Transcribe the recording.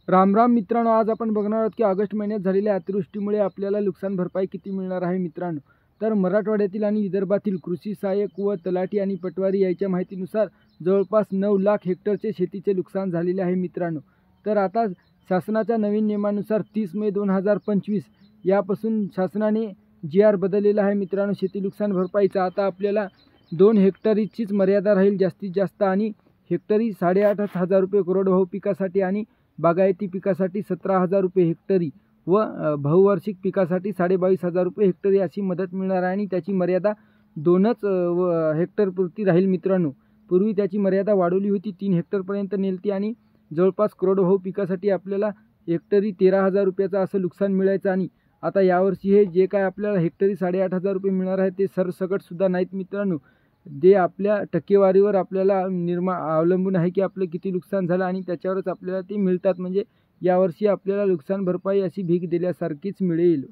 राम राम मित्रांनो, आज आपण बघणार आहोत की ऑगस्ट महिन्यात झालेल्या अतिवृष्टीमुळे आपल्याला नुकसान भरपाई किती मिळणार आहे मित्रांनो. तर मराठवाड्यातील आणि विदर्भातील कृषी सहाय्यक व तलाठी आणि पटवारी याच्या माहितीनुसार जवळपास 9 लाख हेक्टरचे शेतीचे नुकसान झालेले आहे मित्रांनो. तर आता शासनाच्या नवीन नियमानुसार 30 मे 2025 यापासून शासनाने GR बदललेला आहे मित्रांनो. शेती नुकसान भरपाईचा आता आपल्याला 2 हेक्टरीचीच मर्यादा राहील जास्तीत जास्त, आणि हेक्टरी 8,500 रुपये कोरडवाहू पिकासाठी आणि बागायती पिकासाठी 17,000 रुपये हेक्टरी व बहुवार्षिक पिकासाठी 22,500 रुपये हेक्टरी अशी मदत मिळणार आहे. आणि त्याची मर्यादा 2च हेक्टरपुरती राहील मित्रांनो. पूर्वी त्याची मर्यादा वाढवली होती, 3 हेक्टरपर्यंत नेलती आणि जवळपास कोरडवाहू पिकासाठी आपल्याला हेक्टरी 13,000 रुपयाचं असं नुकसान मिळायचं. आणि आता यावर्षी हे जे काय आपल्याला हेक्टरी 8,500 रुपये मिळणार आहे ते सरसकटसुद्धा नाहीत मित्रांनो. जे आपल्या टक्केवारीवर आपल्याला अवलंबून आहे की आपलं किती नुकसान झालं आणि त्याच्यावरच आपल्याला ते मिळतात. म्हणजे यावर्षी आपल्याला नुकसान भरपाई अशी भीक दिल्यासारखीच मिळेल.